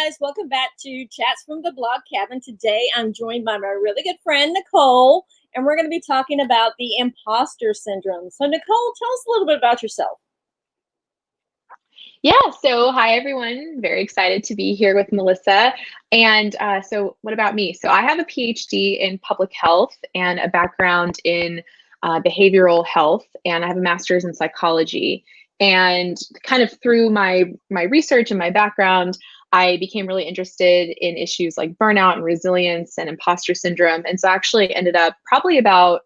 guys, welcome back to Chats from the Blog Cabin. Today I'm joined by my really good friend Nicole, and we're going to be talking about the imposter syndrome. So Nicole, tell us a little bit about yourself. Yeah, so hi everyone. Very excited to be here with Melissa. And so what about me? So I have a PhD in public health and a background in behavioral health, and I have a master's in psychology. And kind of through my research and my background, I became really interested in issues like burnout and resilience and imposter syndrome. And so I actually ended up probably about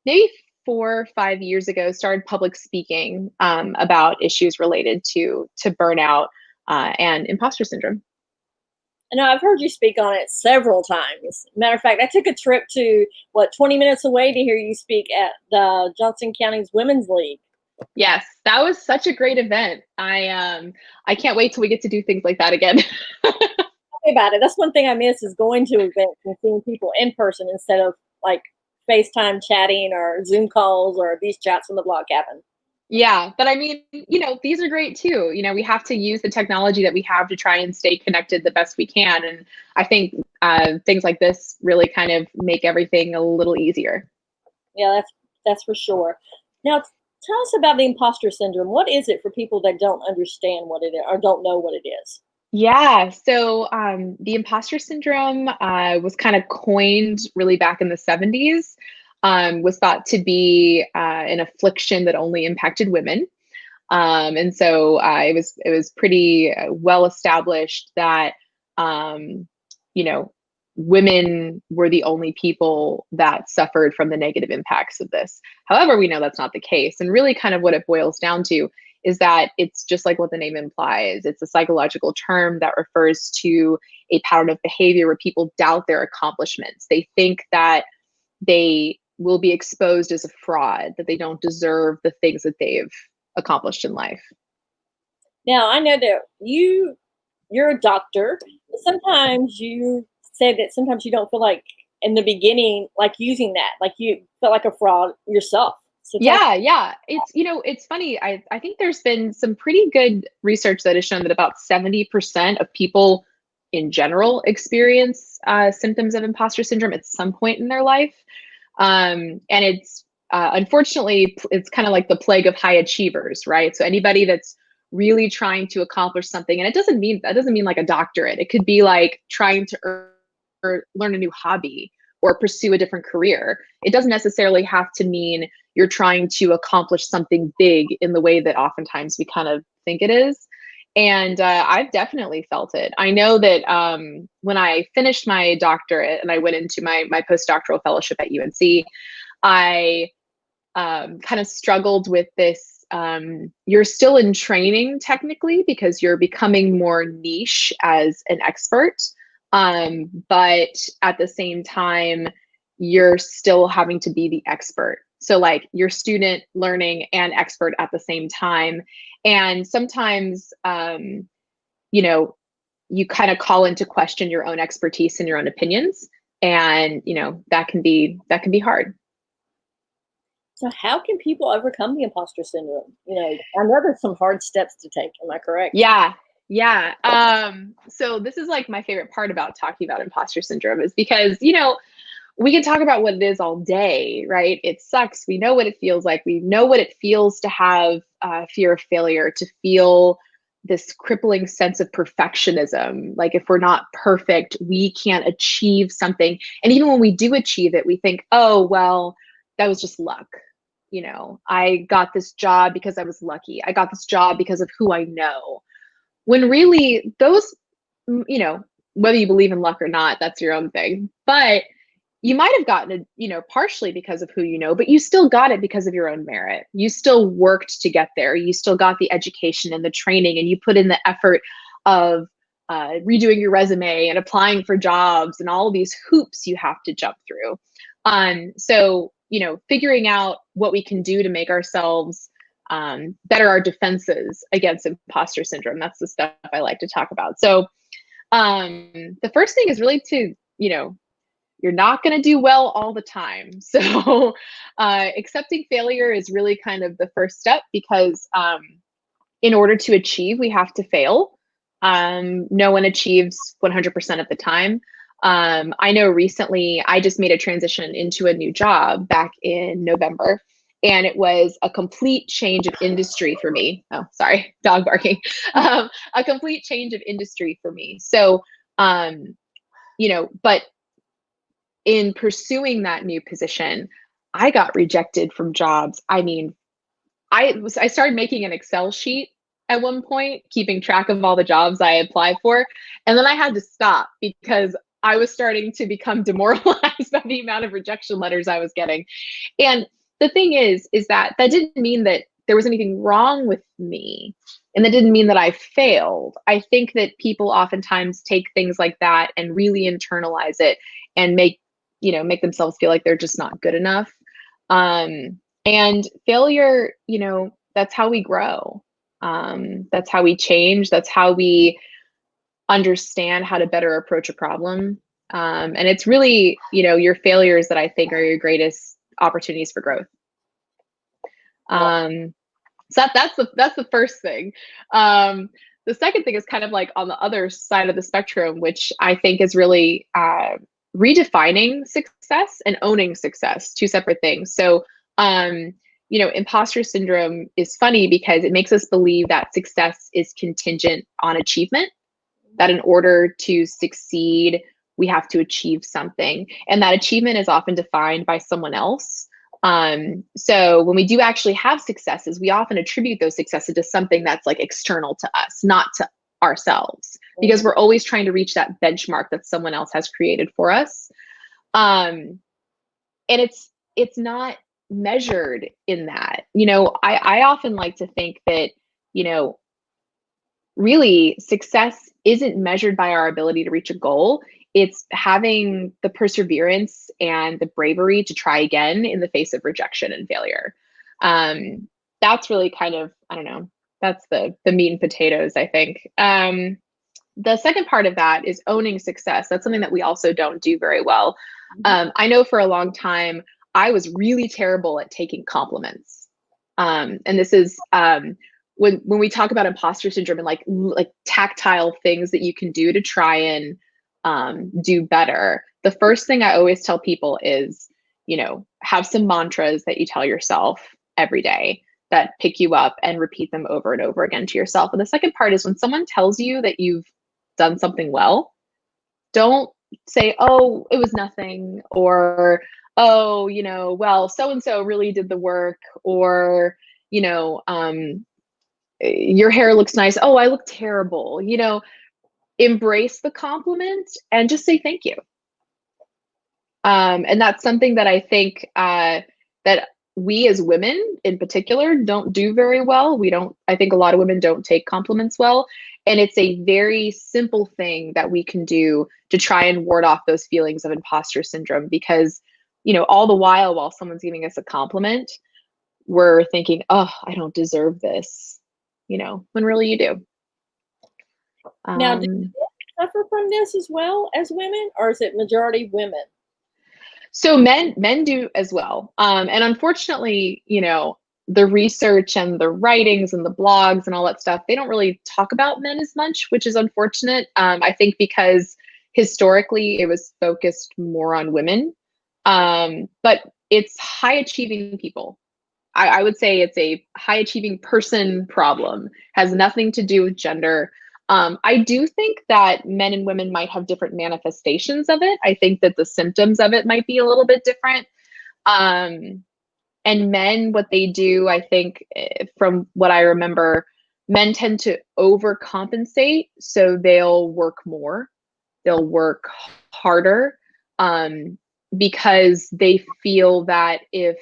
maybe 4 or 5 years ago, started public speaking about issues related to burnout and imposter syndrome. I know I've heard you speak on it several times. Matter of fact, I took a trip to 20 minutes away to hear you speak at the Johnson County's Women's League. Yes, that was such a great event. I can't wait till we get to do things like that again. Tell me about it. That's one thing I miss, is going to events and seeing people in person instead of like FaceTime chatting or Zoom calls or these chats from the Blog Cabin. Yeah, but I mean, these are great too. We have to use the technology that we have to try and stay connected the best we can. And I think things like this really kind of make everything a little easier. Yeah, that's for sure. Now, tell us about the imposter syndrome. What is it for people that don't understand what it is or don't know what it is? Yeah, so the imposter syndrome was kind of coined really back in the 70s, was thought to be an affliction that only impacted women. And so it was pretty well established that, you know, women were the only people that suffered from the negative impacts of this. However, we know that's not the case. And really kind of what it boils down to is that it's just like what the name implies. It's a psychological term that refers to a pattern of behavior where people doubt their accomplishments. They think that they will be exposed as a fraud, that they don't deserve the things that they've accomplished in life. Now, I know that you're a doctor, but sometimes you say that sometimes you don't feel like in the beginning, like using that, like you felt like a fraud yourself. So Yeah. It's funny. I think there's been some pretty good research that has shown that about 70% of people in general experience symptoms of imposter syndrome at some point in their life. And it's unfortunately, it's kind of like the plague of high achievers, right? So anybody that's really trying to accomplish something, and that doesn't mean like a doctorate. It could be like trying to or learn a new hobby or pursue a different career. It doesn't necessarily have to mean you're trying to accomplish something big in the way that oftentimes we kind of think it is. And I've definitely felt it. I know that when I finished my doctorate and I went into my postdoctoral fellowship at UNC, I kind of struggled with this. You're still in training technically because you're becoming more niche as an expert. But at the same time, you're still having to be the expert. So like you're student, learning, and expert at the same time. And sometimes, you kind of call into question your own expertise and your own opinions. And, that can be hard. So how can people overcome the imposter syndrome? I know there's some hard steps to take. Am I correct? Yeah. So this is like my favorite part about talking about imposter syndrome is because, we can talk about what it is all day, right? It sucks. We know what it feels like. We know what it feels to have fear of failure, to feel this crippling sense of perfectionism. Like if we're not perfect, we can't achieve something. And even when we do achieve it, we think, oh, well, that was just luck. I got this job because I was lucky. I got this job because of who I know. When really those, whether you believe in luck or not, that's your own thing. But you might have gotten it, partially because of who you know, but you still got it because of your own merit. You still worked to get there. You still got the education and the training, and you put in the effort of redoing your resume and applying for jobs and all of these hoops you have to jump through. So, figuring out what we can do to make ourselves better our defenses against imposter syndrome. That's the stuff I like to talk about. So the first thing is really to, you're not going to do well all the time. So accepting failure is really kind of the first step because in order to achieve, we have to fail. No one achieves 100% of the time. I know recently I just made a transition into a new job back in November, and it was a complete change of industry for me. Oh, sorry, dog barking. A complete change of industry for me. So, but in pursuing that new position, I got rejected from jobs. I mean, I started making an Excel sheet at one point, keeping track of all the jobs I applied for, and then I had to stop because I was starting to become demoralized by the amount of rejection letters I was getting. And the thing is that that didn't mean that there was anything wrong with me, and that didn't mean that I failed. I think that people oftentimes take things like that and really internalize it and make themselves feel like they're just not good enough. And failure, that's how we grow. That's how we change. That's how we understand how to better approach a problem. And it's really, your failures that I think are your greatest opportunities for growth. So that's the first thing. The second thing is kind of like on the other side of the spectrum, which I think is really redefining success and owning success, two separate things. So, imposter syndrome is funny because it makes us believe that success is contingent on achievement, that in order to succeed, we have to achieve something. And that achievement is often defined by someone else. So when we do actually have successes, we often attribute those successes to something that's like external to us, not to ourselves, because we're always trying to reach that benchmark that someone else has created for us. And it's not measured in that. I often like to think that, really success isn't measured by our ability to reach a goal. It's having the perseverance and the bravery to try again in the face of rejection and failure. That's really kind of, I don't know, that's the meat and potatoes, I think. The second part of that is owning success. That's something that we also don't do very well. I know for a long time, I was really terrible at taking compliments. And this is when we talk about imposter syndrome and like tactile things that you can do to try and do better. The first thing I always tell people is, have some mantras that you tell yourself every day that pick you up, and repeat them over and over again to yourself. And the second part is when someone tells you that you've done something well, don't say, oh, it was nothing, or, oh, well, so-and-so really did the work, or, your hair looks nice. Oh, I look terrible. Embrace the compliment and just say thank you. And that's something that I think that we as women in particular don't do very well. I think a lot of women don't take compliments well. And it's a very simple thing that we can do to try and ward off those feelings of imposter syndrome, because, all the while someone's giving us a compliment, we're thinking, oh, I don't deserve this, when really you do. Now, do men suffer from this as well as women, or is it majority women? So men do as well. And unfortunately, the research and the writings and the blogs and all that stuff, they don't really talk about men as much, which is unfortunate. I think because historically it was focused more on women. But it's high achieving people. I would say it's a high achieving person problem, has nothing to do with gender. I do think that men and women might have different manifestations of it. I think that the symptoms of it might be a little bit different. And men, what they do, I think, from what I remember, men tend to overcompensate. So they'll work more, they'll work harder, because they feel that if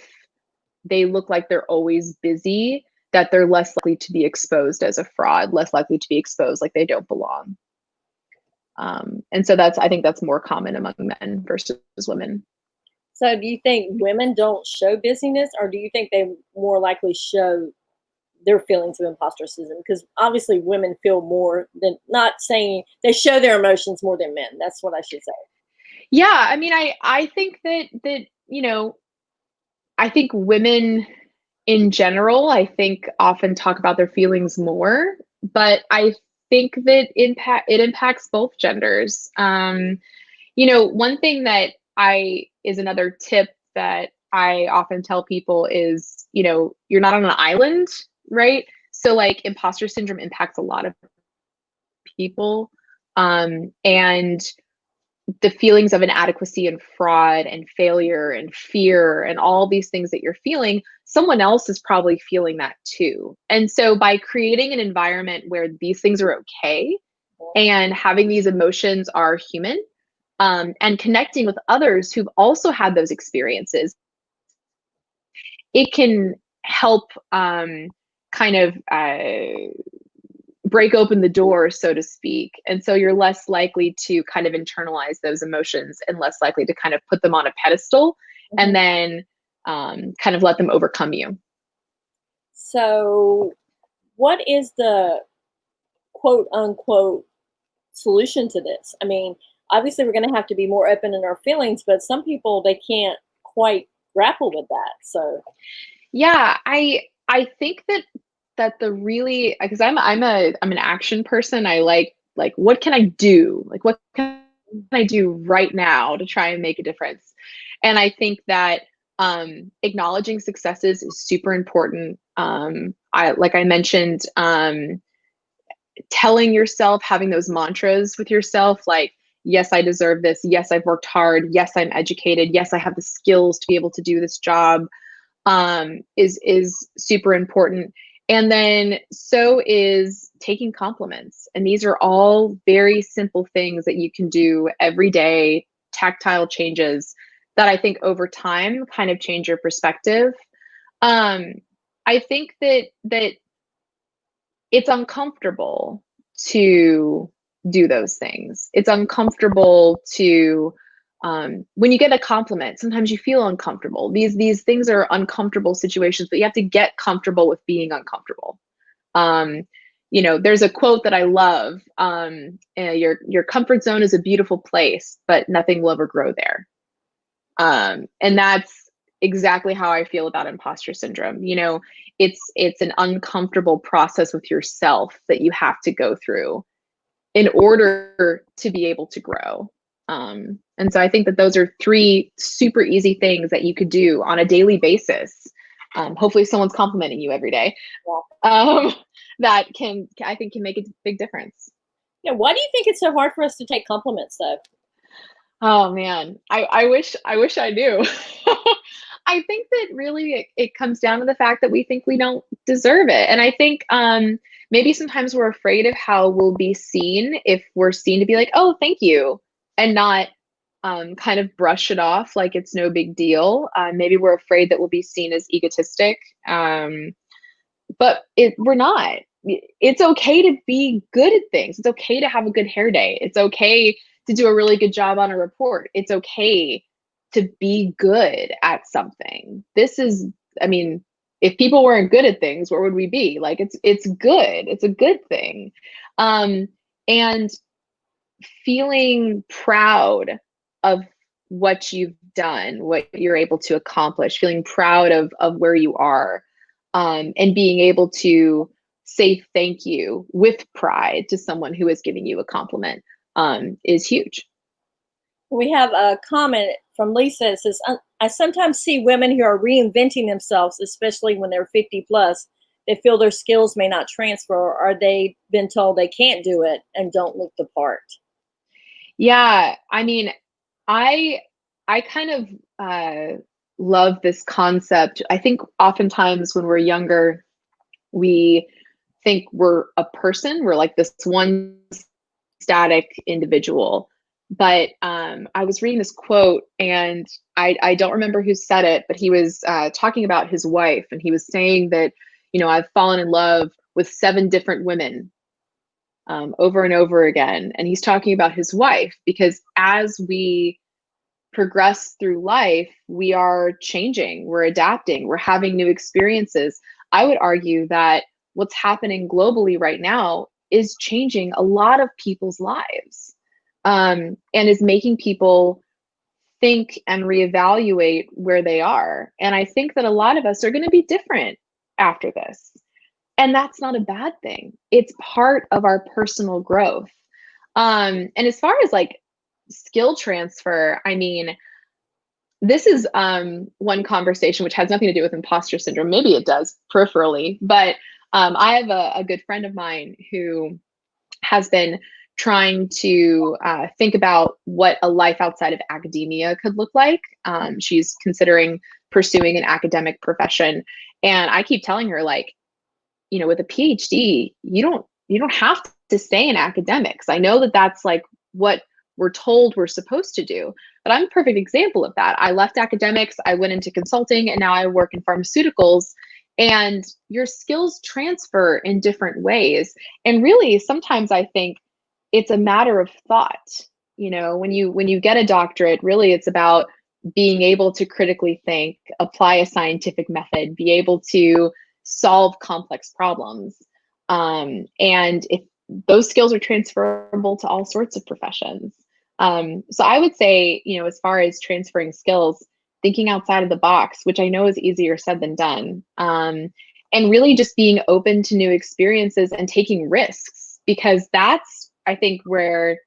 they look like they're always busy, that they're less likely to be exposed as a fraud, less likely to be exposed like they don't belong. And so I think that's more common among men versus women. So do you think women don't show busyness, or do you think they more likely show their feelings of imposter syndrome? Because obviously women feel more than, not saying they show their emotions more than men. That's what I should say. Yeah, I mean, I think that I think women in general, I think often talk about their feelings more, but I think that it impacts both genders. One thing that I is another tip that I often tell people is, you're not on an island, right? So like imposter syndrome impacts a lot of people. And the feelings of inadequacy and fraud and failure and fear and all these things that you're feeling, someone else is probably feeling that too. And so by creating an environment where these things are okay and having these emotions are human, and connecting with others who've also had those experiences, it can help kind of break open the door, so to speak. And so you're less likely to kind of internalize those emotions and less likely to kind of put them on a pedestal and then kind of let them overcome you. So, what is the quote unquote solution to this? I mean, obviously, we're going to have to be more open in our feelings, but some people, they can't quite grapple with that. So, Yeah, I think that the really, because I'm an action person. I like what can I do? Like what can I do right now to try and make a difference? And I think that acknowledging successes is super important. I mentioned, telling yourself, having those mantras with yourself, like, yes, I deserve this. Yes, I've worked hard. Yes, I'm educated. Yes, I have the skills to be able to do this job, is super important. And then so is taking compliments. And these are all very simple things that you can do every day, tactile changes that I think over time kind of change your perspective. Um, I think that it's uncomfortable to do those things. It's uncomfortable to when you get a compliment, sometimes you feel uncomfortable. These things are uncomfortable situations, but you have to get comfortable with being uncomfortable. There's a quote that I love. Your comfort zone is a beautiful place, but nothing will ever grow there. And that's exactly how I feel about imposter syndrome. It's an uncomfortable process with yourself that you have to go through in order to be able to grow. And so I think that those are three super easy things that you could do on a daily basis. Hopefully someone's complimenting you every day. That I think can make a big difference. yeah, why do you think it's so hard for us to take compliments, though? Oh man, I wish I knew. I think that really it comes down to the fact that we think we don't deserve it. And I think maybe sometimes we're afraid of how we'll be seen if we're seen to be like, oh, thank you, and not kind of brush it off like it's no big deal. Maybe we're afraid that we'll be seen as egotistic, but we're not. It's okay to be good at things. It's okay to have a good hair day. It's okay to do a really good job on a report. It's okay to be good at something. I mean, if people weren't good at things, where would we be? Like it's good. It's a good thing. And feeling proud of what you've done, what you're able to accomplish, feeling proud of where you are, and being able to say thank you with pride to someone who is giving you a compliment, is huge. We have a comment from Lisa. It says, I sometimes see women who are reinventing themselves, especially when they're 50 plus. They feel their skills may not transfer, or they've been told they can't do it and don't look the part. Yeah, I mean, I I kind of love this concept. I think oftentimes when we're younger, we think we're a person. We're like this one static individual. But I was reading this quote, and I don't remember who said it, but he was talking about his wife, and he was saying that, I've fallen in love with 7 different women, over and over again. And he's talking about his wife because as we progress through life, we are changing, we're adapting, we're having new experiences. I would argue that what's happening globally right now is changing a lot of people's lives, and is making people think and reevaluate where they are. And I think that a lot of us are going to be different after this. And that's not a bad thing. It's part of our personal growth. And as far as like skill transfer, I mean, this is one conversation which has nothing to do with imposter syndrome. Maybe it does peripherally, but I have a good friend of mine who has been trying to think about what a life outside of academia could look like. She's considering pursuing an academic profession, and I keep telling her, like, you know, with a PhD, you don't have to stay in academics. I know that that's like what we're told we're supposed to do, but I'm a perfect example of that. I left academics, I went into consulting, and now I work in pharmaceuticals. And your skills transfer in different ways. And really, sometimes I think it's a matter of thought. You know, when you get a doctorate, really it's about being able to critically think, apply a scientific method, be able to solve complex problems. And if those skills are transferable to all sorts of professions. So I would say, you know, as far as transferring skills, thinking outside of the box, which I know is easier said than done, and really just being open to new experiences and taking risks, because that's, I think, where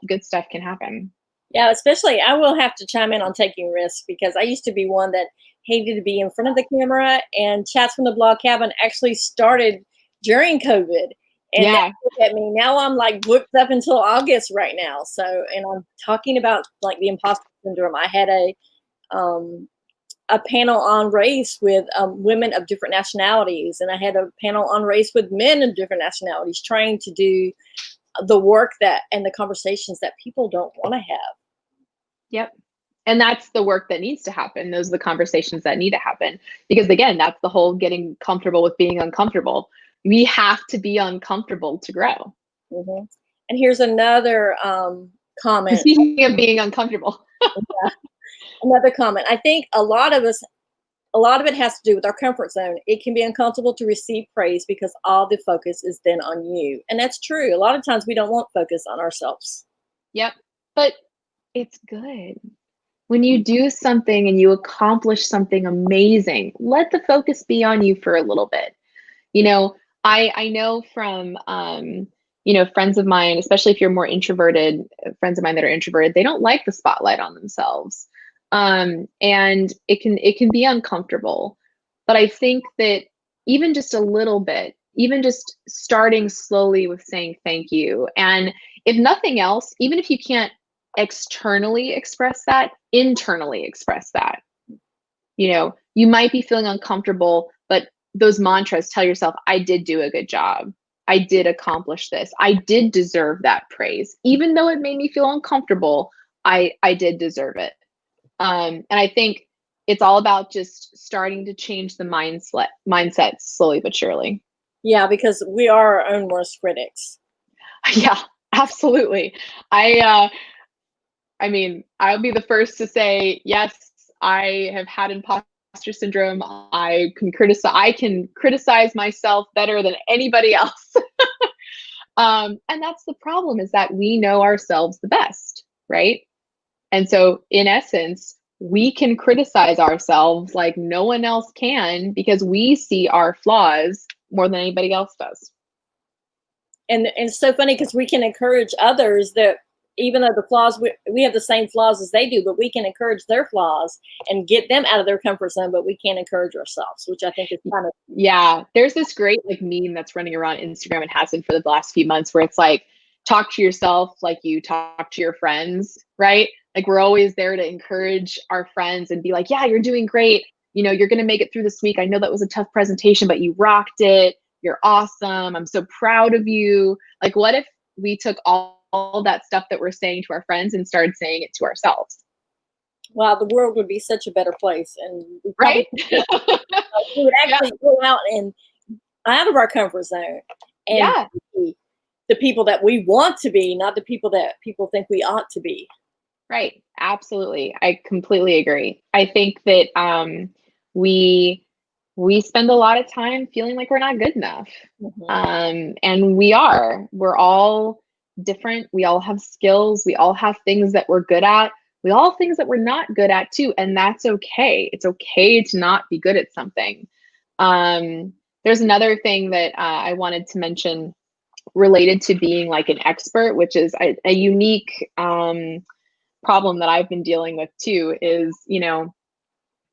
good stuff can happen. Yeah, especially I will have to chime in on taking risks because I used to be one that hated to be in front of the camera, and Chats from the Blog Cabin actually started during COVID. And now Yeah. look at me. Now I'm like booked up until August right now. So, and I'm talking about like the imposter syndrome. I had um, a panel on race with women of different nationalities, and I had a panel on race with men of different nationalities, trying to do the work that and the conversations that people don't want to have. Yep. And that's the work that needs to happen. Those are the conversations that need to happen. Because again, that's the whole getting comfortable with being uncomfortable. We have to be uncomfortable to grow. Hmm. And here's another comment. Speaking of being uncomfortable. Another comment. I think a lot of us, a lot of it has to do with our comfort zone. It can be uncomfortable to receive praise because all the focus is then on you. And that's true. A lot of times we don't want focus on ourselves. Yep. But it's good. When you do something and you accomplish something amazing, let the focus be on you for a little bit. You know, I know from you know, friends of mine, especially if you're more introverted, friends of mine that are introverted, they don't like the spotlight on themselves. And it can be uncomfortable. But I think that even just a little bit, even just starting slowly with saying thank you, and if nothing else, even if you can't externally express that, internally express that. You know, you might be feeling uncomfortable, but those mantras, tell yourself, I did do a good job. I did accomplish this. I did deserve that praise. Even though it made me feel uncomfortable, I did deserve it. And I think it's all about just starting to change the mindset slowly but surely. Yeah, because we are our own worst critics. Yeah, absolutely. I mean, I'll be the first to say, yes, I have had imposter syndrome. I can criticize myself better than anybody else. And that's the problem, is that we know ourselves the best, right? And so in essence, we can criticize ourselves like no one else can, because we see our flaws more than anybody else does. And it's so funny because we can encourage others that even though the flaws, we have the same flaws as they do, but we can encourage their flaws and get them out of their comfort zone, but we can't encourage ourselves, which I think is kind of, Yeah, there's this great like meme that's running around Instagram and has been for the last few months, where it's like, talk to yourself like you talk to your friends, right? Like we're always there to encourage our friends and be like, yeah, you're doing great. You know, you're going to make it through this week. I know that was a tough presentation, but you rocked it. You're awesome. I'm so proud of you. Like, what if we took all that stuff that we're saying to our friends and started saying it to ourselves, wow, the world would be such a better place. And we probably right? we would Yeah. actually go out and out of our comfort zone and Yeah. be the people that we want to be, not the people that people think we ought to be. Right. Absolutely. I completely agree. I think that we we spend a lot of time feeling like we're not good enough. Mhm. And we are. We're all different. We all have skills. We all have things that we're good at. We all have things that we're not good at too. And that's okay. It's okay to not be good at something. Um, There's another thing that I wanted to mention related to being like an expert, which is a unique problem that I've been dealing with too, is,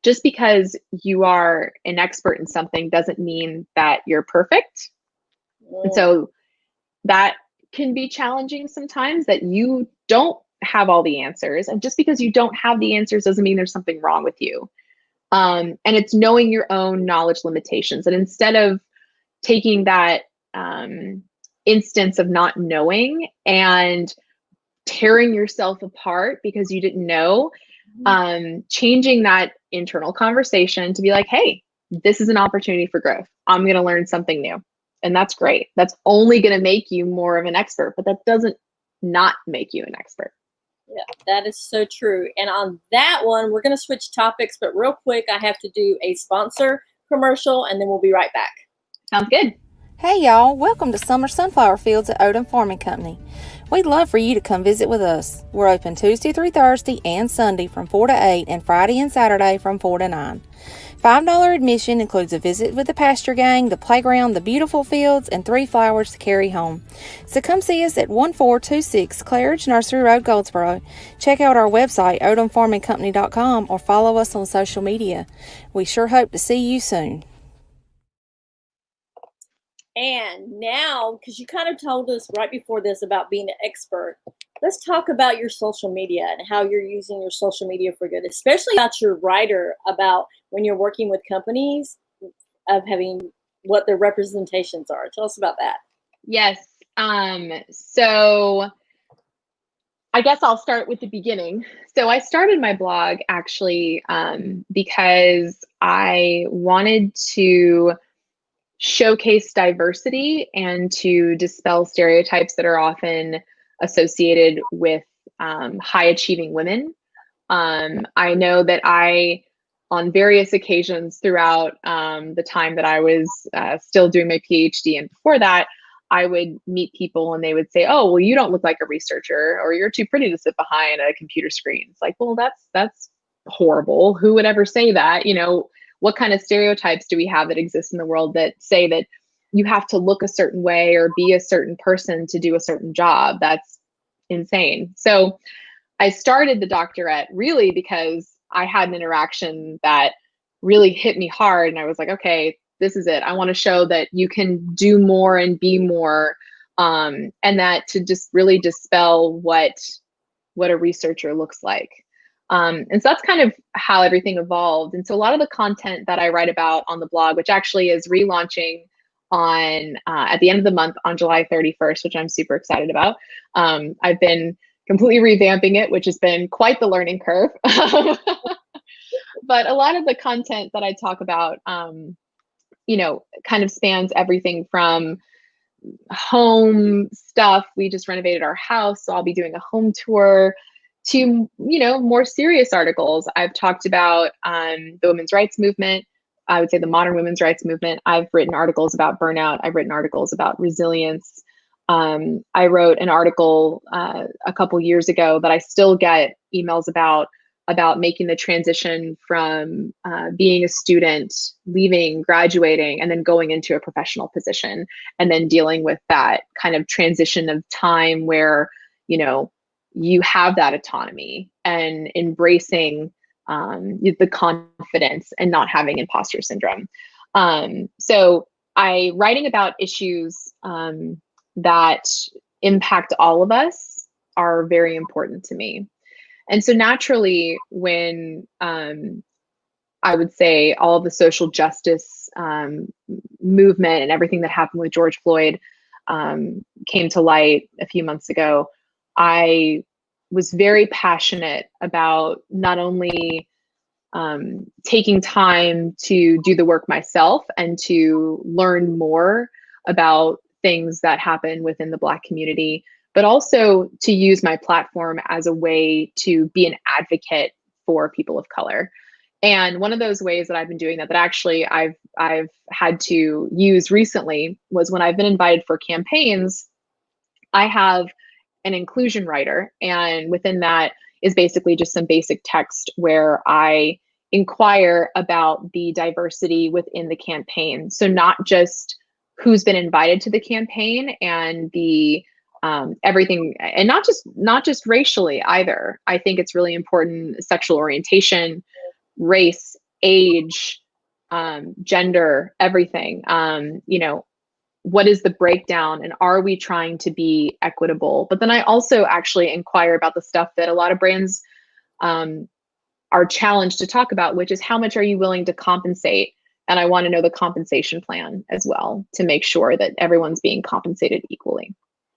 just because you are an expert in something doesn't mean that you're perfect. And Mm, so that can be challenging sometimes, that you don't have all the answers. And just because you don't have the answers doesn't mean there's something wrong with you. And it's knowing your own knowledge limitations. And instead of taking that instance of not knowing and tearing yourself apart because you didn't know, changing that internal conversation to be like, hey, this is an opportunity for growth. I'm going to learn something new. And that's great. That's only going to make you more of an expert, but that doesn't not make you an expert. yeah, that is so true. And on that one, we're going to switch topics, but real quick, I have to do a sponsor commercial and then we'll be right back. Sounds good. Hey y'all, welcome to Summer Sunflower Fields at Odom Farming Company. We'd love for you to come visit with us. We're open Tuesday through Thursday and Sunday from 4 to 8 and Friday and Saturday from 4 to 9. $5 admission includes a visit with the pasture gang, the playground, the beautiful fields, and 3 flowers to carry home. So come see us at 1426 Claridge Nursery Road, Goldsboro. Check out our website, odomfarmingcompany.com, or follow us on social media. We sure hope to see you soon. And now, because you kind of told us right before this about being an expert, let's talk about your social media and how you're using your social media for good, especially about your writer about when you're working with companies of having what their representations are. Tell us about that. Yes. So I guess I'll start with the beginning. So I started my blog actually because I wanted to showcase diversity and to dispel stereotypes that are often associated with high achieving women. I know that on various occasions throughout the time that I was still doing my PhD and before that, I would meet people and they would say, oh, well, you don't look like a researcher, or you're too pretty to sit behind a computer screen. It's like, well, that's horrible. Who would ever say that? What kind of stereotypes do we have that exist in the world that say that you have to look a certain way or be a certain person to do a certain job? That's insane. So I started the doctorate really because I had an interaction that really hit me hard. And I was like, okay, this is it. I want to show that you can do more and be more. And that to just really dispel what a researcher looks like. And so that's kind of how everything evolved. And so a lot of the content that I write about on the blog, which actually is relaunching on at the end of the month on July 31st, which I'm super excited about. I've been completely revamping it, which has been quite the learning curve. But a lot of the content that I talk about, kind of spans everything from home stuff. We just renovated our house, so I'll be doing a home tour, to more serious articles. I've talked about the women's rights movement. I would say the modern women's rights movement. I've written articles about burnout. I've written articles about resilience. I wrote an article a couple years ago that I still get emails about making the transition from being a student, leaving, graduating, and then going into a professional position, and then dealing with that kind of transition of time where, you have that autonomy and embracing the confidence and not having imposter syndrome. So writing about issues that impact all of us are very important to me. And so naturally, when I would say all of the social justice movement and everything that happened with George Floyd came to light a few months ago, I was very passionate about not only taking time to do the work myself and to learn more about things that happen within the Black community, but also to use my platform as a way to be an advocate for people of color. And one of those ways that I've been doing that actually I've had to use recently was when I've been invited for campaigns. I have an inclusion writer, and within that is basically just some basic text where I inquire about the diversity within the campaign. So not just who's been invited to the campaign and the everything, and not just racially either. I think it's really important: sexual orientation, race, age, gender, everything. What is the breakdown, and are we trying to be equitable? But then I also actually inquire about the stuff that a lot of brands are challenged to talk about, which is how much are you willing to compensate? And I want to know the compensation plan as well to make sure that everyone's being compensated equally.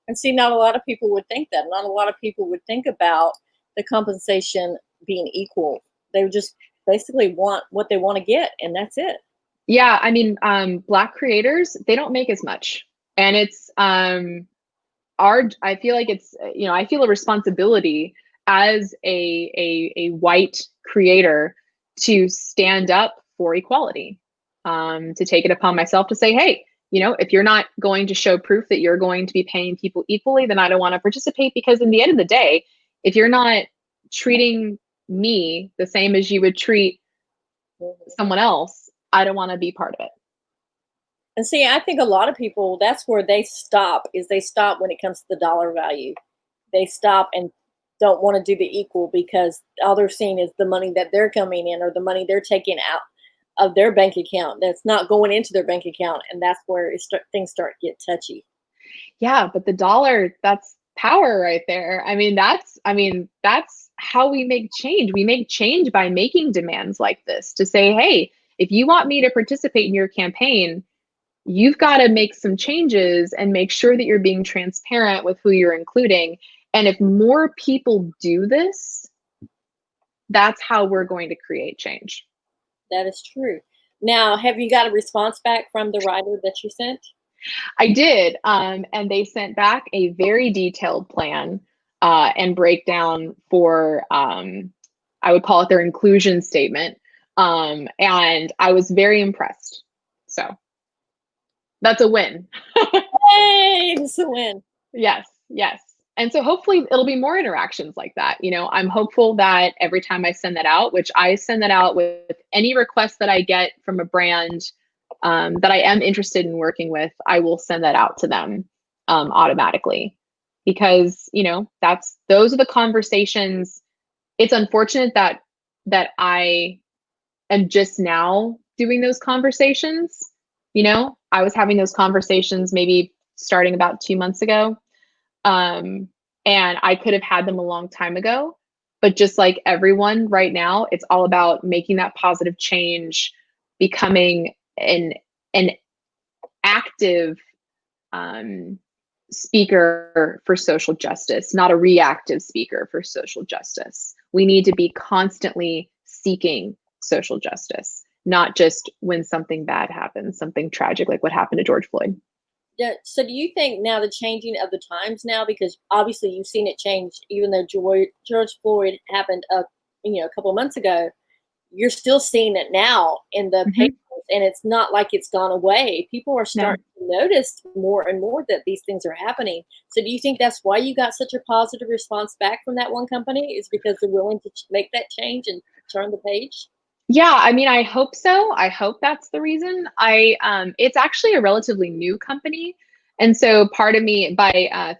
And see, not a lot of people would think that. Not a lot of people would think about the compensation being equal. They would just basically want what they want to get, and that's it. Yeah, I mean, Black creators, they don't make as much. And it's I feel like it's, I feel a responsibility as a white creator to stand up for equality, to take it upon myself to say, hey, if you're not going to show proof that you're going to be paying people equally, then I don't want to participate, because in the end of the day, if you're not treating me the same as you would treat someone else, I don't want to be part of it. And see, I think a lot of people, that's where they stop when it comes to the dollar value. They stop and don't want to do the equal, because all they're seeing is the money that they're coming in, or the money they're taking out of their bank account that's not going into their bank account. And that's where things start to get touchy. Yeah, but the dollar, that's power right there. I mean, that's how we make change. We make change by making demands like this to say, hey, if you want me to participate in your campaign, you've got to make some changes and make sure that you're being transparent with who you're including. And if more people do this, that's how we're going to create change. That is true. Now, have you got a response back from the writer that you sent? I did, and they sent back a very detailed plan and breakdown for, I would call it their inclusion statement, and I was very impressed. So that's a win. Hey, it's a win. Yes. And so hopefully it'll be more interactions like that. I'm hopeful that every time I send that out, which I send that out with any request that I get from a brand that I am interested in working with, I will send that out to them automatically, because those are the conversations. It's unfortunate that I am just now doing those conversations. I was having those conversations maybe starting about 2 months ago. And I could have had them a long time ago, but just like everyone right now, it's all about making that positive change, becoming an active speaker for social justice, not a reactive speaker for social justice. We need to be constantly seeking social justice, not just when something bad happens, something tragic like what happened to George Floyd. Yeah. So do you think now the changing of the times now, because obviously you've seen it change, even though George Floyd happened a couple of months ago, you're still seeing it now in the papers, and it's not like it's gone away. People are starting to notice more and more that these things are happening. So do you think that's why you got such a positive response back from that one company, is because they're willing to make that change and turn the page? Yeah, I mean, I hope so. I hope that's the reason. It's actually a relatively new company, and so part of me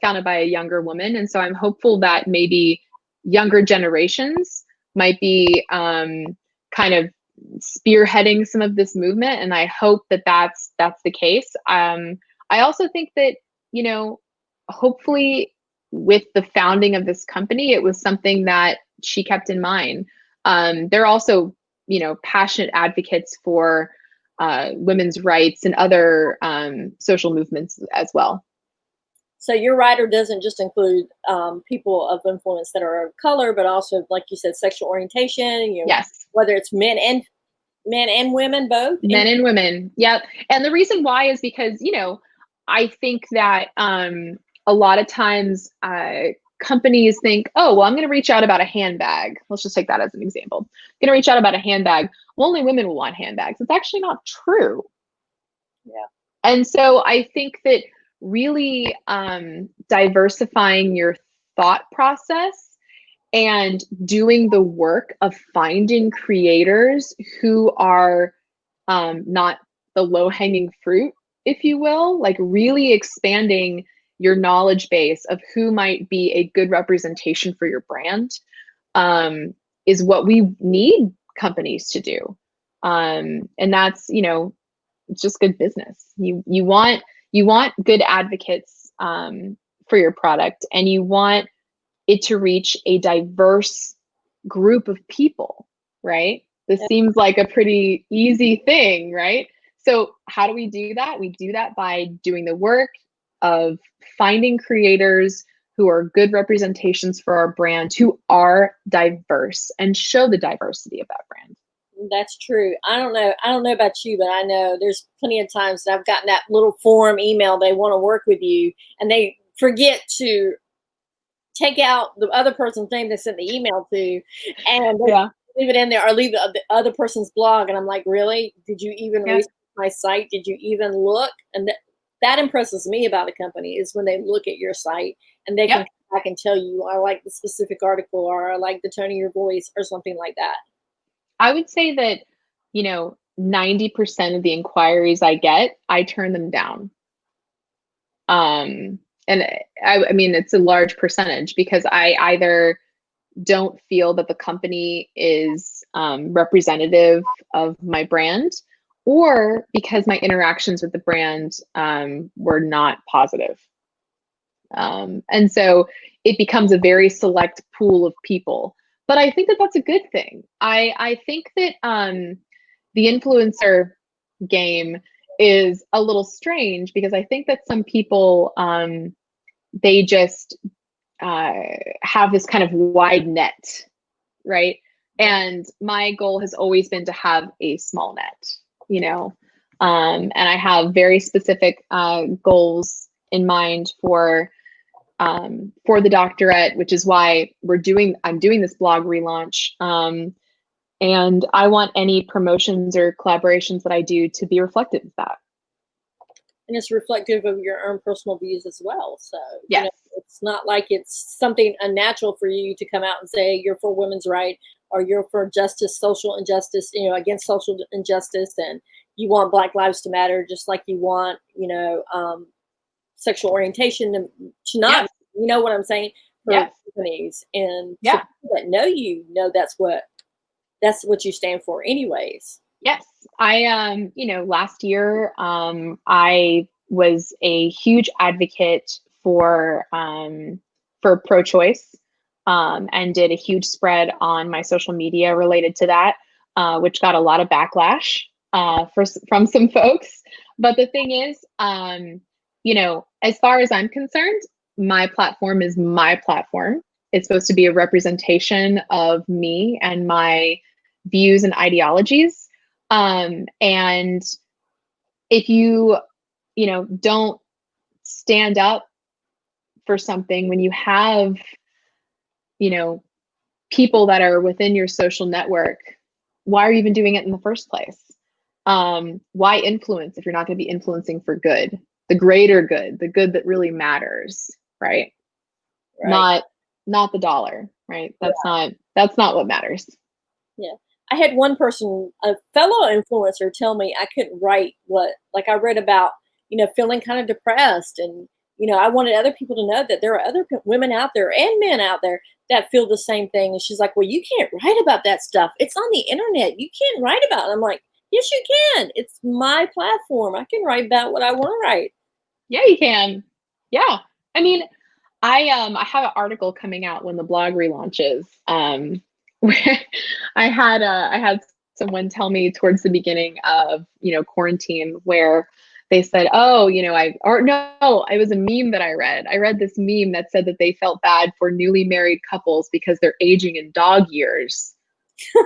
founded by a younger woman, and so I'm hopeful that maybe younger generations might be kind of spearheading some of this movement, and I hope that that's the case. I also think that hopefully with the founding of this company, it was something that she kept in mind. They're also passionate advocates for women's rights and other social movements as well. So your writer doesn't just include people of influence that are of color, but also, like you said, sexual orientation. Yes. Whether it's men and women, both. Men and women. Yep. And the reason why is because I think that a lot of times companies think, oh, well, I'm going to reach out about a handbag. Let's just take that as an example. I'm going to reach out about a handbag. Well, only women will want handbags. It's actually not true. Yeah. And so I think that really diversifying your thought process and doing the work of finding creators who are not the low-hanging fruit, if you will, like really expanding your knowledge base of who might be a good representation for your brand, is what we need companies to do. And that's, it's just good business. You want good advocates for your product, and you want it to reach a diverse group of people, right? This seems like a pretty easy thing, right? So how do we do that? We do that by doing the work of finding creators who are good representations for our brand, who are diverse and show the diversity of that brand. That's true. I don't know about you, but I know there's plenty of times that I've gotten that little form email. They want to work with you and they forget to take out the other person's name they sent the email to, and leave it in there, or leave the other person's blog. And I'm like, really? Did you even research my site? Did you even look? And that impresses me about a company, is when they look at your site and they can come back and tell you, I like the specific article, or I like the tone of your voice, or something like that. I would say that, 90% of the inquiries I get, I turn them down. And I mean, it's a large percentage, because I either don't feel that the company is representative of my brand, or because my interactions with the brand were not positive. And so it becomes a very select pool of people. But I think that that's a good thing. I think that the influencer game is a little strange, because I think that some people, they just have this kind of wide net, right? And my goal has always been to have a small net, and I have very specific goals in mind for the doctorate, which is why I'm doing this blog relaunch. And I want any promotions or collaborations that I do to be reflective of that. And it's reflective of your own personal views as well. So yes. It's not like it's something unnatural for you to come out and say you're for women's right, or you're for justice, social injustice, against social injustice, and you want Black Lives to matter, just like you want, sexual orientation to not, you know what I'm saying, for companies. And people that know you know that's what you stand for anyways. Yes. I last year I was a huge advocate for pro-choice, and did a huge spread on my social media related to that, which got a lot of backlash from some folks. But the thing is, as far as I'm concerned, my platform is my platform. It's supposed to be a representation of me and my views and ideologies. And if you don't stand up for something when you have, people that are within your social network, why are you even doing it in the first place? Why influence if you're not going to be influencing for good, the greater good, the good that really matters, right? Not the dollar, right? That's not what matters. Yeah. I had one person, a fellow influencer, tell me I couldn't write I read about, feeling kind of depressed. And, I wanted other people to know that there are other women out there and men out there that feel the same thing. And she's like, well, you can't write about that stuff. It's on the internet. You can't write about it. I'm like, yes, you can. It's my platform. I can write about what I want to write. Yeah, you can. Yeah. I mean, I have an article coming out when the blog relaunches. Where I had someone tell me towards the beginning of quarantine, where they said, oh, it was a meme that I read. I read this meme that said that they felt bad for newly married couples because they're aging in dog years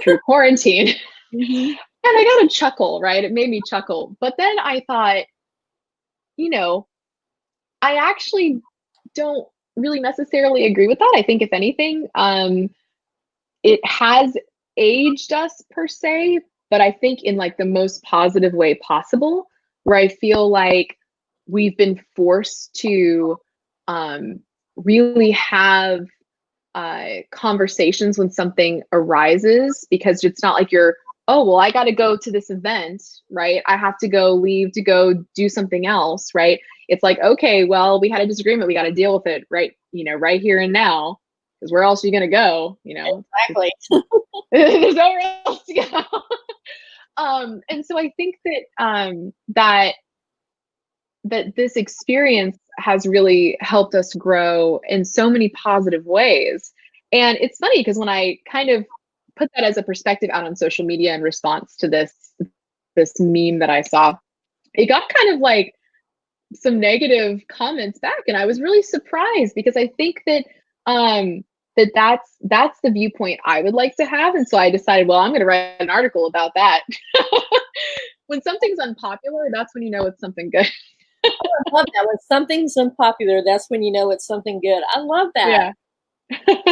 through quarantine. Mm-hmm. And I got a chuckle, right? It made me chuckle. But then I thought, I actually don't really necessarily agree with that. I think if anything, it has aged us per se, but I think in like the most positive way possible, where I feel like we've been forced to really have conversations when something arises, because it's not like you're, oh, well, I got to go to this event, right? I have to leave to go do something else, right? It's like, okay, well, we had a disagreement. We got to deal with it right, right here and now, because where else are you going to go? Exactly. There's nowhere else to go. And so I think that this experience has really helped us grow in so many positive ways. And it's funny because when I kind of put that as a perspective out on social media in response to this meme that I saw, it got kind of like some negative comments back, and I was really surprised, because I think that that's the viewpoint I would like to have. And so I decided, well, I'm going to write an article about that. When something's unpopular, that's when you know it's something good. I love that. When something's unpopular, that's when you know it's something good. I love that. Yeah.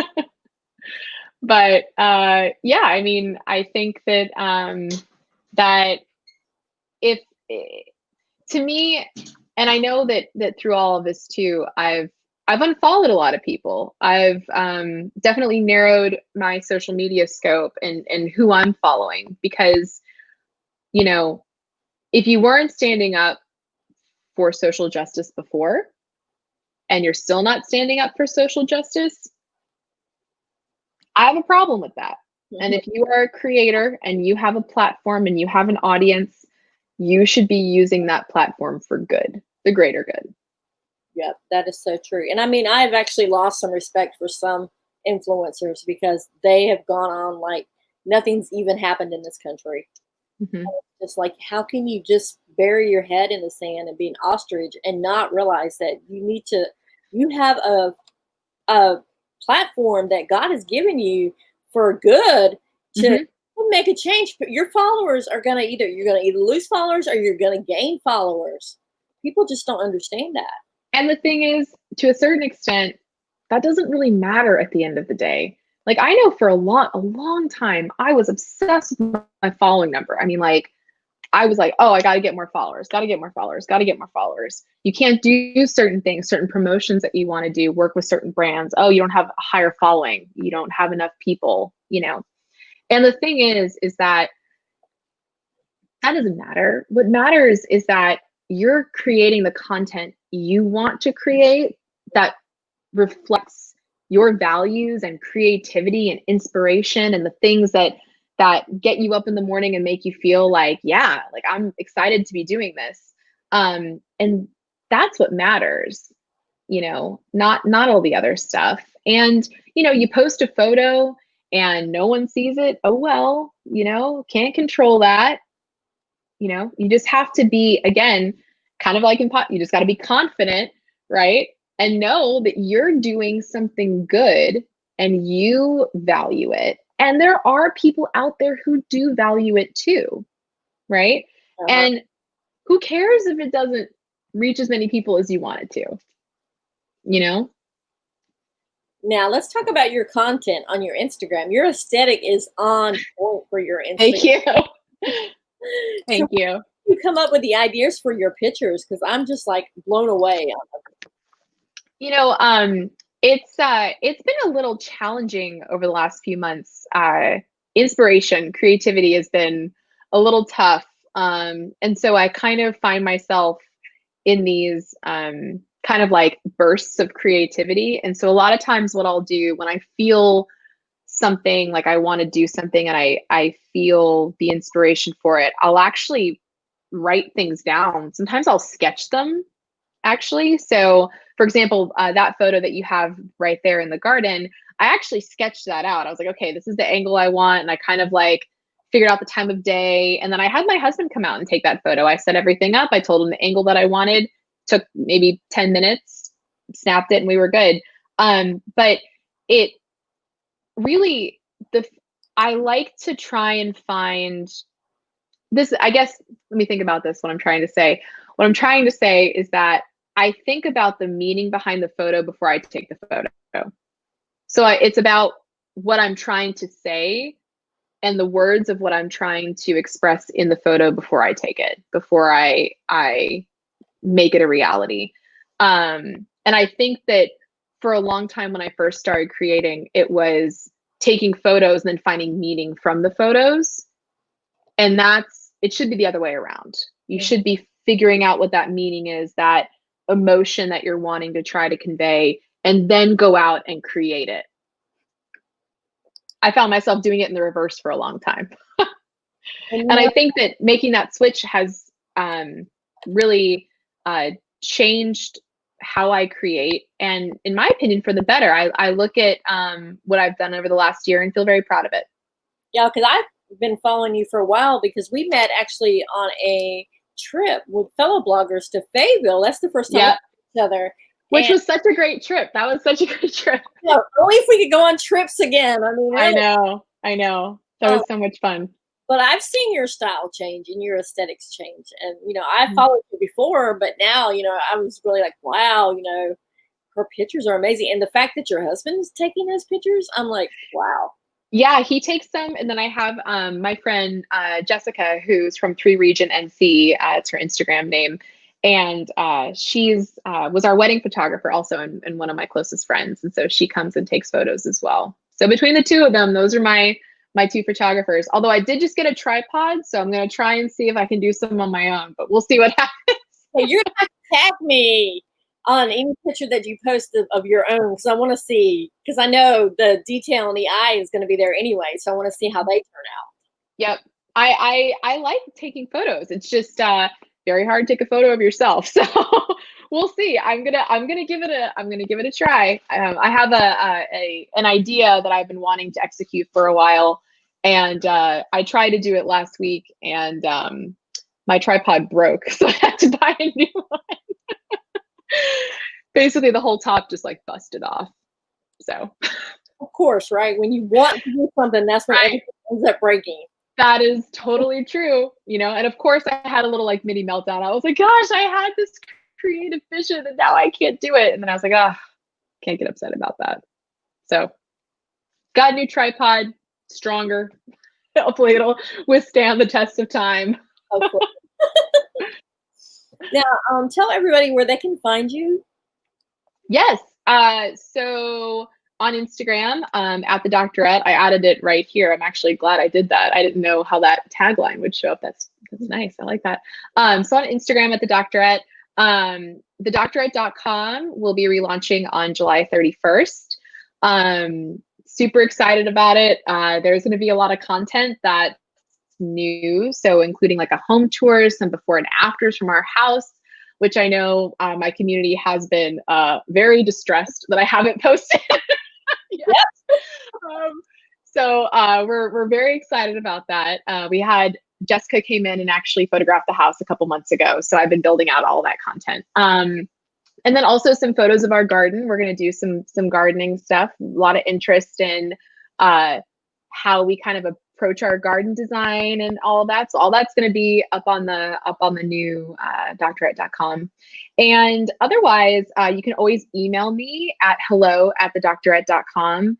But yeah, I mean, I think that that if to me, and I know that through all of this too, I've unfollowed a lot of people. I've definitely narrowed my social media scope and who I'm following, because if you weren't standing up for social justice before, and you're still not standing up for social justice, I have a problem with that. And if you are a creator and you have a platform and you have an audience, you should be using that platform for good, the greater good. Yep, that is so true. And I mean, I've actually lost some respect for some influencers because they have gone on like nothing's even happened in this country. Mm-hmm. It's like, how can you just bury your head in the sand and be an ostrich and not realize that you have a platform that God has given you for good to make a change. Your followers are going to you're going to either lose followers or you're going to gain followers. People just don't understand that. And the thing is, to a certain extent, that doesn't really matter at the end of the day. Like, I know for a long time, I was obsessed with my following number. I mean, like, I was like, oh, I got to get more followers, got to get more followers, got to get more followers. You can't do certain things, certain promotions that you want to do, work with certain brands. Oh, you don't have a higher following. You don't have enough people, And the thing is that doesn't matter. What matters is that you're creating the content you want to create that reflects your values and creativity and inspiration and the things that get you up in the morning and make you feel like, yeah, like I'm excited to be doing this. And that's what matters, not all the other stuff. And, you post a photo and no one sees it. Oh, well, can't control that. You just have to be, again, kind of like you just got to be confident, right? And know that you're doing something good and you value it. And there are people out there who do value it too, right? And who cares if it doesn't reach as many people as you want it to, Now let's talk about your content on your Instagram. Your aesthetic is on point for your Instagram. Thank you. Thank you. You come up with the ideas for your pictures, because I'm just like blown away. It's been a little challenging over the last few months. Inspiration, creativity has been a little tough. And so I kind of find myself in these kind of like bursts of creativity. And so a lot of times what I'll do when I feel something like I want to do something and I feel the inspiration for it, I'll actually write things down. Sometimes I'll sketch them, actually. So for example, that photo that you have right there in the garden, I actually sketched that out. I was like, okay, this is the angle I want. And I kind of like figured out the time of day. And then I had my husband come out and take that photo. I set everything up. I told him the angle that I wanted, took maybe 10 minutes, snapped it, and we were good. But it really, I like to try and find this, I guess, let me think about this, what I'm trying to say. What I'm trying to say is that I think about the meaning behind the photo before I take the photo. So it's about what I'm trying to say and the words of what I'm trying to express in the photo before I take it, before I make it a reality. And I think that for a long time when I first started creating, it was taking photos and then finding meaning from the photos. And it should be the other way around. You should be figuring out what that meaning is, that emotion that you're wanting to try to convey, and then go out and create it. I found myself doing it in the reverse for a long time. And I think that making that switch has really changed how I create, and in my opinion, for the better. I look at what I've done over the last year and feel very proud of it. Yeah, because I've been following you for a while, because we met actually on a trip with fellow bloggers to Fayetteville. That's the first time we met each other. Which was such a great trip. That was such a great trip. You know, only if we could go on trips again. I mean, really. I know. That was so much fun. But I've seen your style change and your aesthetics change. And, you know, I followed you before, but now, you know, I was really like, wow, you know, her pictures are amazing. And the fact that your husband's taking those pictures, I'm like, wow. Yeah, he takes them. And then I have my friend Jessica, who's from 3 Region NC. It's her Instagram name. And she's was our wedding photographer also, and one of my closest friends. And so she comes and takes photos as well. So between the two of them, those are my 2 photographers. Although I did just get a tripod, so I'm going to try and see if I can do some on my own, but we'll see what happens. Hey, you're going to tag me on any picture that you post of your own, because I want to see, because I know the detail in the eye is going to be there anyway, so I want to see how they turn out. Yep. I like taking photos. It's just very hard to take a photo of yourself. So we'll see. I'm gonna give it a try. I have an idea that I've been wanting to execute for a while, and I tried to do it last week, and my tripod broke, so I had to buy a new one. Basically, the whole top just like busted off. So, of course, right? When you want to do something, that's when everything ends up breaking. That is totally true, you know. And of course, I had a little like mini meltdown. I was like, "Gosh, I had this creative vision, and now I can't do it." And then I was like, "Ah, can't get upset about that." So, got a new tripod, stronger. Hopefully, it'll withstand the test of time. Now, tell everybody where they can find you. Yes. So on Instagram, at the Doctorette, I added it right here. I'm actually glad I did that. I didn't know how that tagline would show up. That's nice. I like that. So on Instagram at the Doctorette, thedoctorette.com will be relaunching on July 31st. Super excited about it. There's going to be a lot of content that's new. So including like a home tour, some before and afters from our house, which I know my community has been very distressed that I haven't posted. So we're very excited about that. We had Jessica came in and actually photographed the house a couple months ago. So I've been building out all that content. And then also some photos of our garden. We're going to do some gardening stuff. A lot of interest in how we kind of approach our garden design and all of that. So all that's going to be up on the new doctorette.com. And otherwise, you can always email me at hello@thedoctorette.com.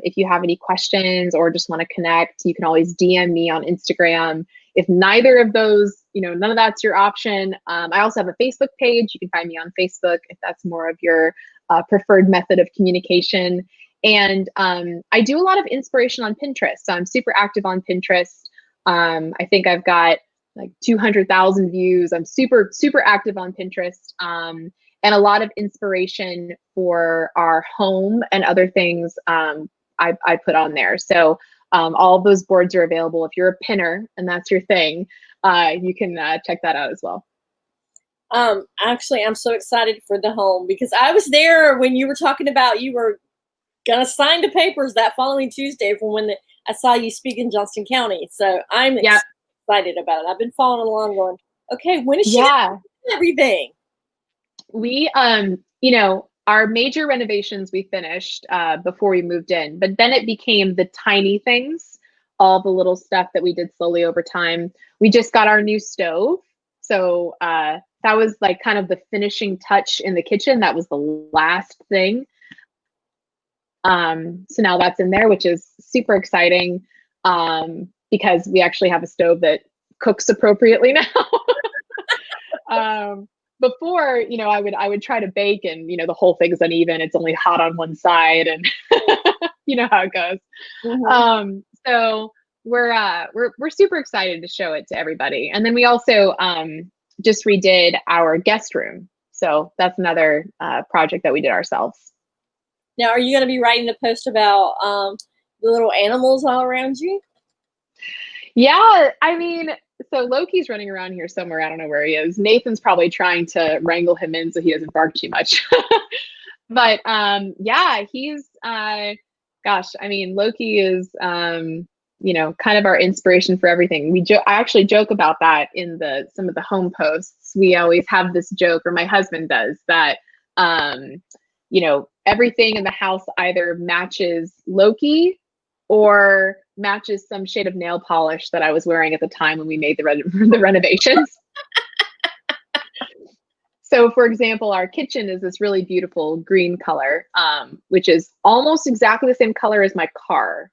If you have any questions or just want to connect, you can always DM me on Instagram. If neither of those, none of that's your option. I also have a Facebook page. You can find me on Facebook if that's more of your preferred method of communication. And I do a lot of inspiration on Pinterest. So I'm super active on Pinterest. I think I've got like 200,000 views. I'm super, super active on Pinterest. And a lot of inspiration for our home and other things I put on there. So all of those boards are available. If you're a pinner and that's your thing, you can check that out as well. Actually, I'm so excited for the home, because I was there when you were talking about you were going to sign the papers that following Tuesday from when I saw you speak in Johnston County. So I'm excited about it. I've been following along going, okay, when is she gonna do everything? We, our major renovations we finished before we moved in, but then it became the tiny things, all the little stuff that we did slowly over time. We just got our new stove. So that was like kind of the finishing touch in the kitchen. That was the last thing. So now that's in there, which is super exciting because we actually have a stove that cooks appropriately now. before, I would try to bake and, the whole thing's uneven. It's only hot on one side and you know how it goes. So we're super excited to show it to everybody. And then we also just redid our guest room. So that's another project that we did ourselves. Now, are you going to be writing the post about the little animals all around you? Yeah, I mean, so Loki's running around here somewhere. I don't know where he is. Nathan's probably trying to wrangle him in so he doesn't bark too much. But yeah, he's gosh, I mean, Loki is kind of our inspiration for everything. I actually joke about that in some of the home posts. We always have this joke, or my husband does, that everything in the house either matches Loki or matches some shade of nail polish that I was wearing at the time when we made the renovations. So for example, our kitchen is this really beautiful green color, which is almost exactly the same color as my car.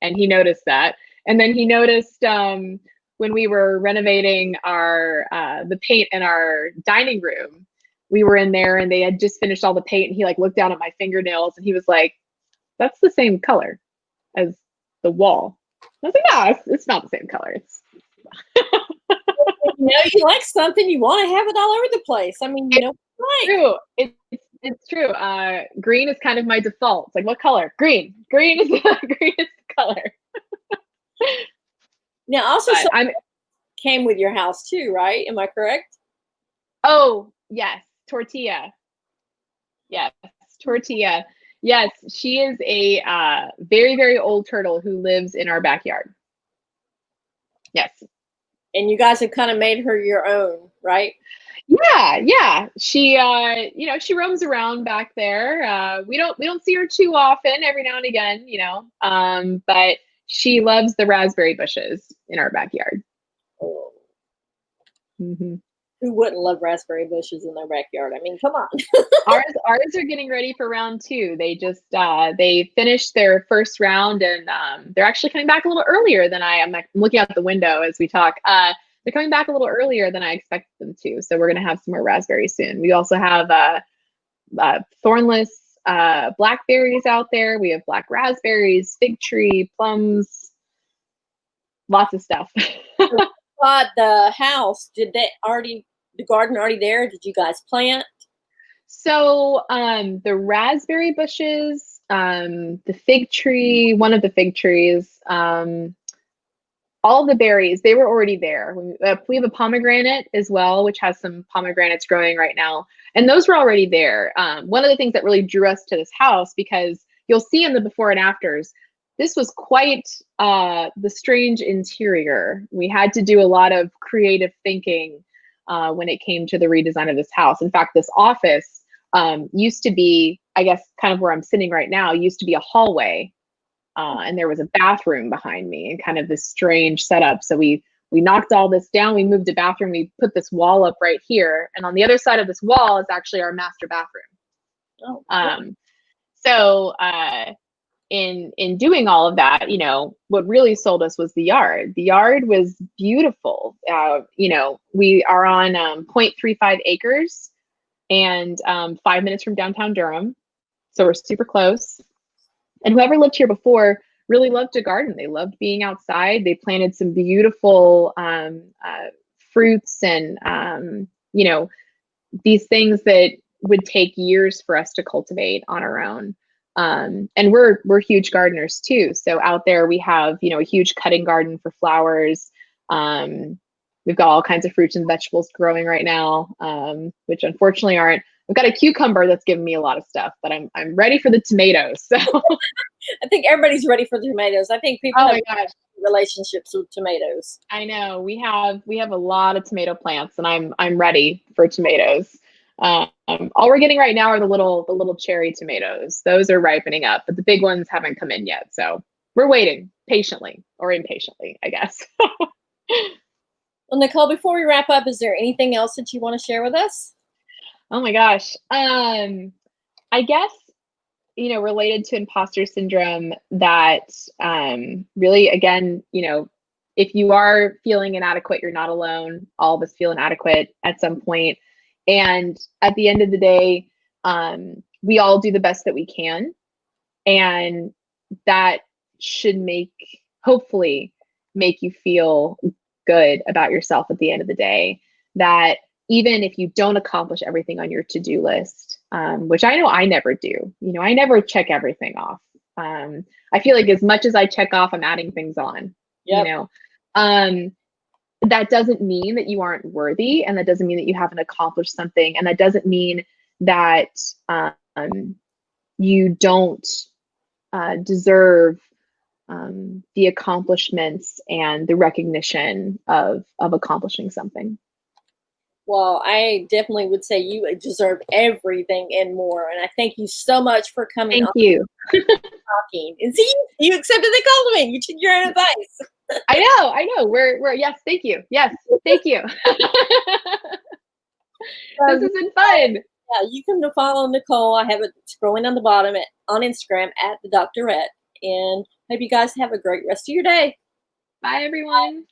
And he noticed that. And then he noticed when we were renovating the paint in our dining room, we were in there and they had just finished all the paint, and he looked down at my fingernails and he was like, "That's the same color as the wall." I was like, "No, it's not the same color." You like something, you want to have it all over the place. I mean, right. True. It's true. Green is kind of my default. It's like, what color? Green. Green is the color. Now, also, came with your house too, right? Am I correct? Oh, yes. Tortilla. Yes. Tortilla. Yes. She is a very, very old turtle who lives in our backyard. Yes. And you guys have kind of made her your own, right? Yeah. She, she roams around back there. We don't see her too often. Every now and again, but she loves the raspberry bushes in our backyard. Oh. Who wouldn't love raspberry bushes in their backyard? I mean, come on. Ours are getting ready for round 2. They just they finished their first round, and they're actually coming back a little earlier than I'm looking out the window as we talk. They're coming back a little earlier than I expected them to. So we're going to have some more raspberries soon. We also have thornless blackberries out there. We have black raspberries, fig tree, plums, lots of stuff. The house, the garden already there? Did you guys plant? So the raspberry bushes, the fig tree, one of the fig trees, all the berries, they were already there. We have a pomegranate as well, which has some pomegranates growing right now. And those were already there. One of the things that really drew us to this house, because you'll see in the before and afters, this was quite the strange interior. We had to do a lot of creative thinking when it came to the redesign of this house. In fact, this office used to be, I guess, kind of where I'm sitting right now, used to be a hallway. And there was a bathroom behind me, and kind of this strange setup. So we knocked all this down. We moved a bathroom. We put this wall up right here. And on the other side of this wall is actually our master bathroom. Oh, so in doing all of that, what really sold us was the yard. The yard was beautiful. We are on 0.35 acres and 5 minutes from downtown Durham. So we're super close. And whoever lived here before really loved to garden. They loved being outside. They planted some beautiful fruits and, these things that would take years for us to cultivate on our own. And we're huge gardeners too. So out there we have, a huge cutting garden for flowers. We've got all kinds of fruits and vegetables growing right now, which unfortunately aren't. We've got a cucumber that's giving me a lot of stuff, but I'm ready for the tomatoes. So I think everybody's ready for the tomatoes. I think people have relationships with tomatoes. I know we have a lot of tomato plants, and I'm ready for tomatoes. All we're getting right now are the little cherry tomatoes. Those are ripening up, but the big ones haven't come in yet. So we're waiting patiently, or impatiently, I guess. Well, Nicole, before we wrap up, is there anything else that you want to share with us? Oh my gosh. I guess, related to imposter syndrome, that really, again, if you are feeling inadequate, you're not alone. All of us feel inadequate at some point. And at the end of the day, we all do the best that we can. And that should hopefully make you feel good about yourself at the end of the day. That even if you don't accomplish everything on your to-do list, which I know I never do, I never check everything off. I feel like as much as I check off, I'm adding things on, Yep. That doesn't mean that you aren't worthy, and that doesn't mean that you haven't accomplished something, and that doesn't mean that you don't deserve the accomplishments and the recognition of accomplishing something. Well, I definitely would say you deserve everything and more. And I thank you so much for coming Thank on you. talking. And see, you accepted the compliment. You took your own advice. I know. We're yes, thank you. Yes, thank you. This has been fun. Yeah, you can follow Nicole. I have it scrolling on the bottom on Instagram at the Doctorette. And hope you guys have a great rest of your day. Bye, everyone.